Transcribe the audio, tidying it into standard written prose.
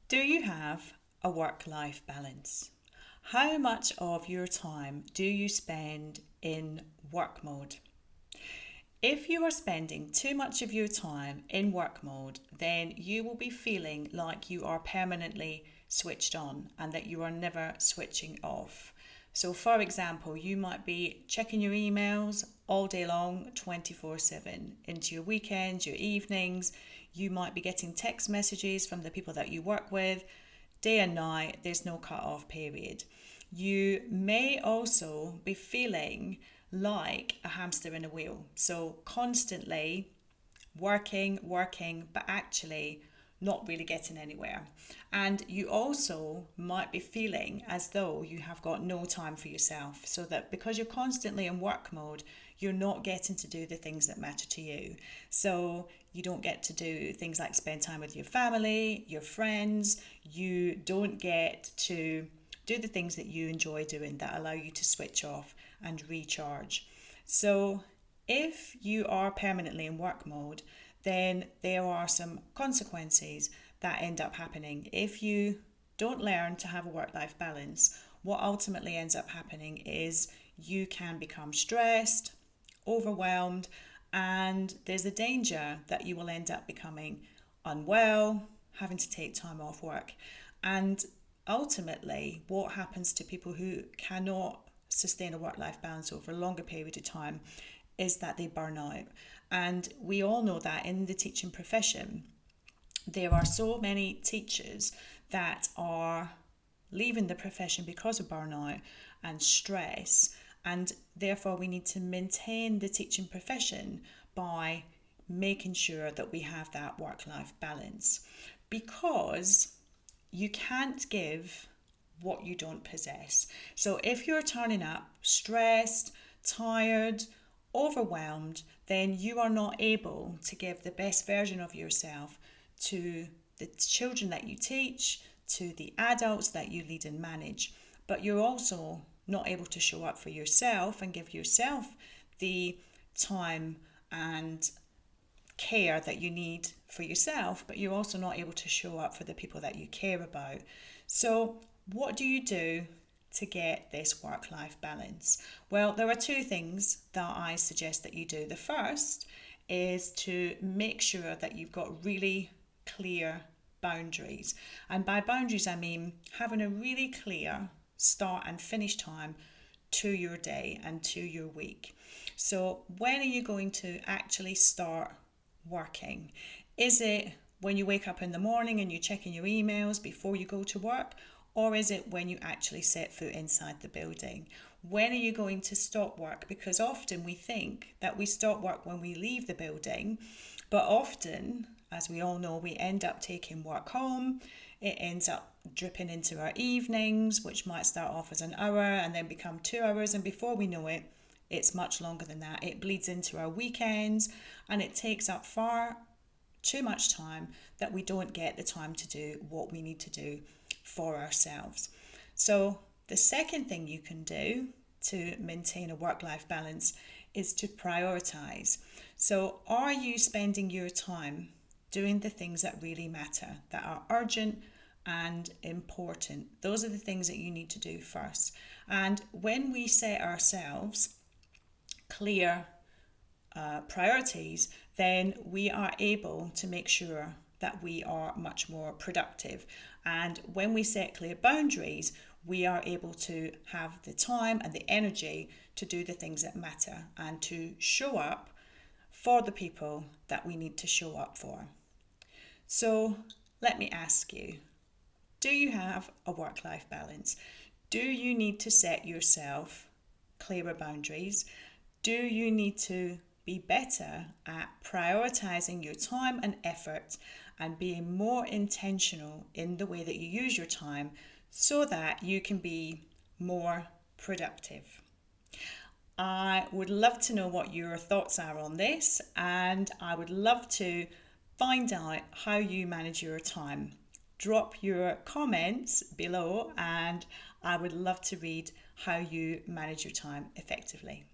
Do you have a work-life balance? How much of your time do you spend in work mode? If you are spending too much of your time in work mode, then you will be feeling like you are permanently switched on and that you are never switching off. So, for example, you might be checking your emails all day long, 24/7, into your weekends, your evenings. You might be getting text messages from the people that you work with day and night. There's no cut off period. You may also be feeling like a hamster in a wheel. So constantly working, but actually not really getting anywhere. And you also might be feeling as though you have got no time for yourself. So that because you're constantly in work mode, you're not getting to do the things that matter to you. So you don't get to do things like spend time with your family, your friends. You don't get to do the things that you enjoy doing that allow you to switch off and recharge. So, if you are permanently in work mode, then there are some consequences that end up happening. If you don't learn to have a work life balance, what ultimately ends up happening is you can become stressed, overwhelmed, and there's a danger that you will end up becoming unwell, having to take time off work. And ultimately, what happens to people who cannot sustain a work life balance over a longer period of time is that they burn out. And we all know that in the teaching profession, there are so many teachers that are leaving the profession because of burnout and stress. And therefore, we need to maintain the teaching profession by making sure that we have that work life balance, because you can't give what you don't possess. So if you're turning up stressed, tired, overwhelmed, then you are not able to give the best version of yourself to the children that you teach, to the adults that you lead and manage. But you're also not able to show up for yourself and give yourself the time and care that you need for yourself, but you're also not able to show up for the people that you care about. So, what do you do to get this work life balance? Well, there are two things that I suggest that you do. The first is to make sure that you've got really clear boundaries. And by boundaries, I mean having a really clear start and finish time to your day and to your week. So, when are you going to actually start working? Is it when you wake up in the morning and you're checking your emails before you go to work? Or is it when you actually set foot inside the building? When are you going to stop work? Because often we think that we stop work when we leave the building, but often, as we all know, we end up taking work home. It ends up dripping into our evenings, which might start off as an hour and then become 2 hours. And before we know it, it's much longer than that. It bleeds into our weekends and it takes up far too much time that we don't get the time to do what we need to do for ourselves. So, the second thing you can do to maintain a work life balance is to prioritize. So, are you spending your time doing the things that really matter, that are urgent and important? Those are the things that you need to do first. And when we set ourselves clear priorities, then we are able to make sure that we are much more productive. And when we set clear boundaries, we are able to have the time and the energy to do the things that matter and to show up for the people that we need to show up for. So let me ask you, do you have a work-life balance? Do you need to set yourself clearer boundaries? Do you need to be better at prioritizing your time and effort and being more intentional in the way that you use your time so that you can be more productive? I would love to know what your thoughts are on this, and I would love to find out how you manage your time. Drop your comments below, and I would love to read how you manage your time effectively.